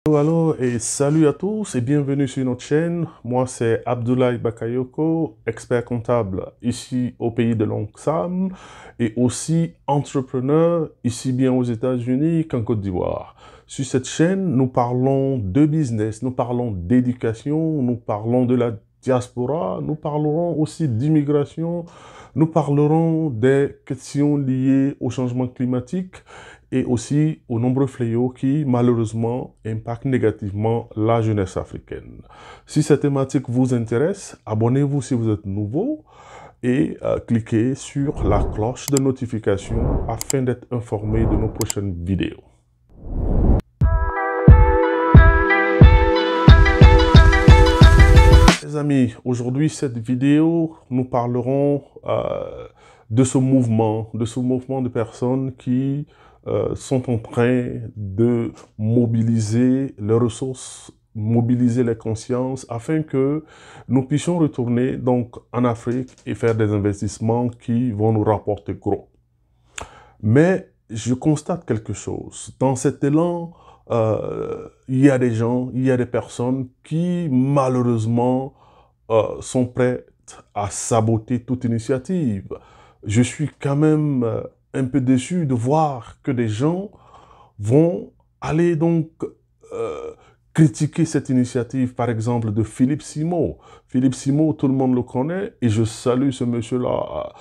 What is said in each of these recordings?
Allô et salut à tous et bienvenue sur notre chaîne. Moi c'est Abdoulaye Bakayoko, expert comptable ici au pays de l'Oncle Sam et aussi entrepreneur ici bien aux États-Unis qu'en Côte d'Ivoire. Sur cette chaîne, nous parlons de business, nous parlons d'éducation, nous parlons de la diaspora, nous parlerons aussi d'immigration, nous parlerons des questions liées au changement climatique et aussi aux nombreux fléaux qui, malheureusement, impactent négativement la jeunesse africaine. Si cette thématique vous intéresse, abonnez-vous si vous êtes nouveau et cliquez sur la cloche de notification afin d'être informé de nos prochaines vidéos. Les amis, aujourd'hui, cette vidéo, nous parlerons de ce mouvement de personnes qui sont en train de mobiliser les ressources, mobiliser les consciences afin que nous puissions retourner donc en Afrique et faire des investissements qui vont nous rapporter gros. Mais je constate quelque chose. Dans cet élan, il y a des gens, il y a des personnes qui malheureusement sont prêtes à saboter toute initiative. Je suis quand même un peu déçu de voir que des gens vont aller donc critiquer cette initiative, par exemple, de Philippe Simo. Philippe Simo, tout le monde le connaît, et je salue ce monsieur-là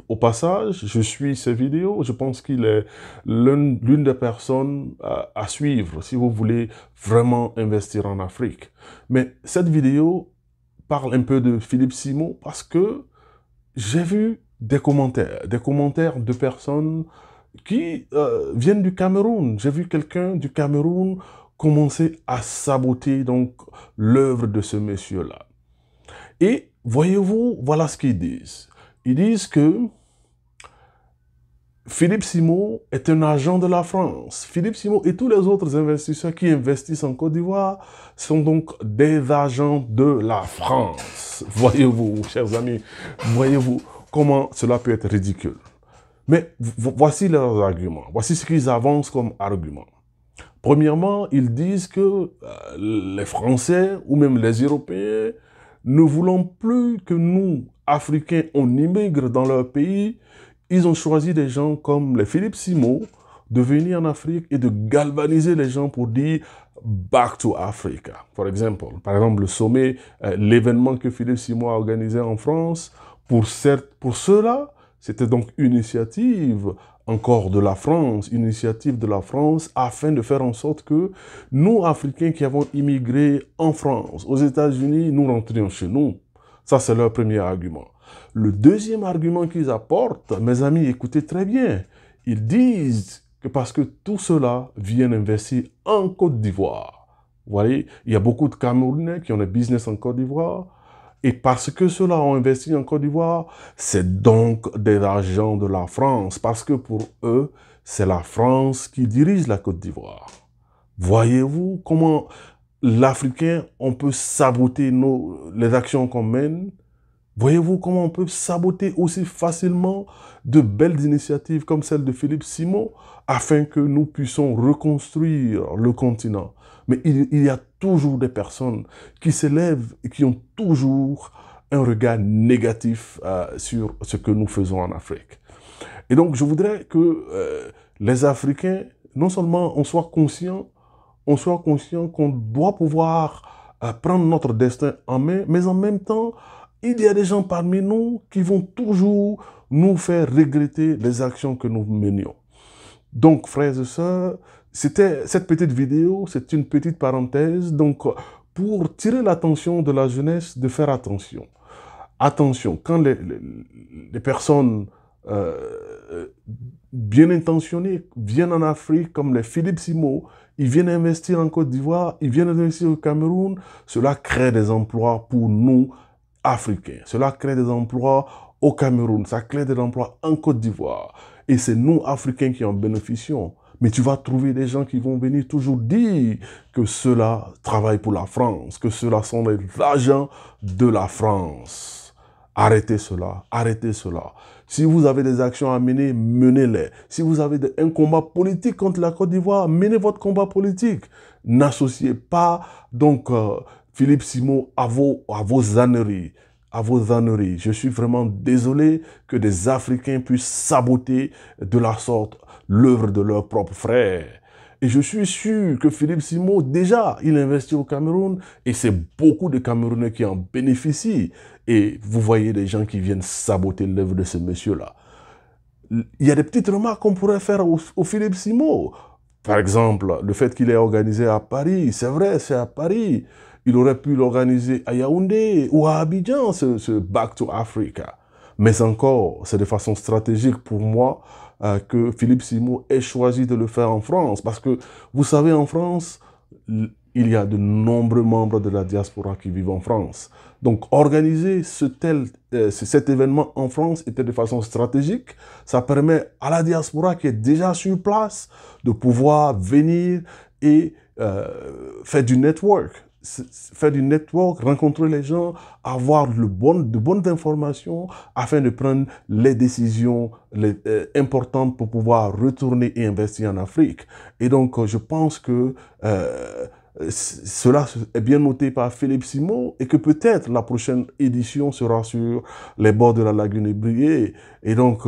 au passage. Je suis ses vidéos, je pense qu'il est l'une des personnes à suivre si vous voulez vraiment investir en Afrique. Mais cette vidéo parle un peu de Philippe Simo parce que j'ai vu des commentaires de personnes qui viennent du Cameroun. J'ai vu quelqu'un du Cameroun commencer à saboter donc l'œuvre de ce monsieur-là. Et voyez-vous, voilà ce qu'ils disent. Ils disent que Philippe Simo est un agent de la France. Philippe Simo et tous les autres investisseurs qui investissent en Côte d'Ivoire sont donc des agents de la France. Voyez-vous, chers amis, voyez-vous comment cela peut être ridicule. Mais voici leurs arguments. Voici ce qu'ils avancent comme argument. Premièrement, ils disent que les Français ou même les Européens ne voulons plus que nous, Africains, on immigre dans leur pays. Ils ont choisi des gens comme les Philippe Simo de venir en Afrique et de galvaniser les gens pour dire « Back to Africa ». Par exemple, le sommet, l'événement que Philippe Simo a organisé en France, pour ceux-là, c'était donc une initiative encore de la France, une initiative de la France afin de faire en sorte que nous, Africains qui avons immigré en France, aux États-Unis, nous rentrions chez nous. Ça, c'est leur premier argument. Le deuxième argument qu'ils apportent, mes amis, écoutez très bien, ils disent que parce que tout cela vient investir en Côte d'Ivoire. Vous voyez, il y a beaucoup de Camerounais qui ont des business en Côte d'Ivoire. Et parce que ceux-là ont investi en Côte d'Ivoire, c'est donc des agents de la France. Parce que pour eux, c'est la France qui dirige la Côte d'Ivoire. Voyez-vous comment l'Africain, on peut saboter les actions qu'on mène? Voyez-vous comment on peut saboter aussi facilement de belles initiatives comme celle de Philippe Simo afin que nous puissions reconstruire le continent? Mais il y a toujours des personnes qui s'élèvent et qui ont toujours un regard négatif sur ce que nous faisons en Afrique. Et donc, je voudrais que les Africains, non seulement on soit conscient qu'on doit pouvoir prendre notre destin en main, mais en même temps, il y a des gens parmi nous qui vont toujours nous faire regretter les actions que nous menions. Donc, frères et sœurs, c'était cette petite vidéo, c'est une petite parenthèse, donc pour tirer l'attention de la jeunesse de faire attention. Attention, quand les personnes bien intentionnées viennent en Afrique, comme les Philippe Simo, ils viennent investir en Côte d'Ivoire, ils viennent investir au Cameroun, cela crée des emplois pour nous, Africains. Cela crée des emplois au Cameroun, ça crée des emplois en Côte d'Ivoire. Et c'est nous, Africains, qui en bénéficions. Mais tu vas trouver des gens qui vont venir toujours dire que ceux-là travaillent pour la France, que ceux-là sont les agents de la France. Arrêtez cela, arrêtez cela. Si vous avez des actions à mener, menez-les. Si vous avez un combat politique contre la Côte d'Ivoire, menez votre combat politique. n'associez pas donc Philippe Simon à vos âneries. À vos âneries. Je suis vraiment désolé que des Africains puissent saboter de la sorte l'œuvre de leurs propres frères. Et je suis sûr que Philippe Simon, déjà, il investit au Cameroun et c'est beaucoup de Camerounais qui en bénéficient. Et vous voyez des gens qui viennent saboter l'œuvre de ce monsieur-là. Il y a des petites remarques qu'on pourrait faire au Philippe Simon. Par exemple, le fait qu'il est organisé à Paris, c'est vrai, c'est à Paris. Il aurait pu l'organiser à Yaoundé ou à Abidjan, ce Back to Africa. Mais encore, c'est de façon stratégique pour moi que Philippe Simon ait choisi de le faire en France. Parce que, vous savez, en France, il y a de nombreux membres de la diaspora qui vivent en France. Donc, organiser cet événement en France était de façon stratégique. Ça permet à la diaspora qui est déjà sur place de pouvoir venir et faire du network. Rencontrer les gens, avoir de bonnes informations afin de prendre les décisions importantes pour pouvoir retourner et investir en Afrique. Et donc, je pense que cela est bien noté par Philippe Simon et que peut-être la prochaine édition sera sur les bords de la lagune Ébriée. Et donc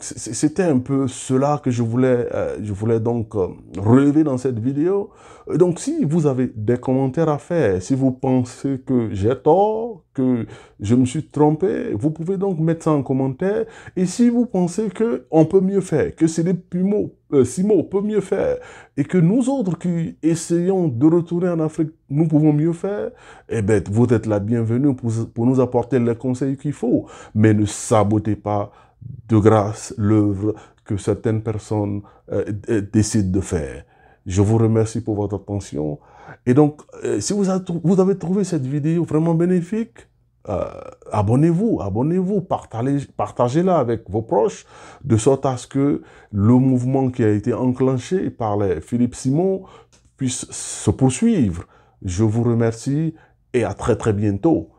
c'était un peu cela que je voulais donc relever dans cette vidéo. Donc, si vous avez des commentaires à faire, si vous pensez que j'ai tort, que je me suis trompé, vous pouvez donc mettre ça en commentaire. Et si vous pensez qu'on peut mieux faire, que Simon peut mieux faire, et que nous autres qui essayons de retourner en Afrique, nous pouvons mieux faire, eh bien, vous êtes la bienvenue pour nous apporter les conseils qu'il faut. Mais ne sabotez pas de grâce l'œuvre que certaines personnes décident de faire. Je vous remercie pour votre attention. Et donc, si vous avez trouvé cette vidéo vraiment bénéfique, abonnez-vous, partagez-la avec vos proches, de sorte à ce que le mouvement qui a été enclenché par les Philippe Simon puisse se poursuivre. Je vous remercie et à très très bientôt.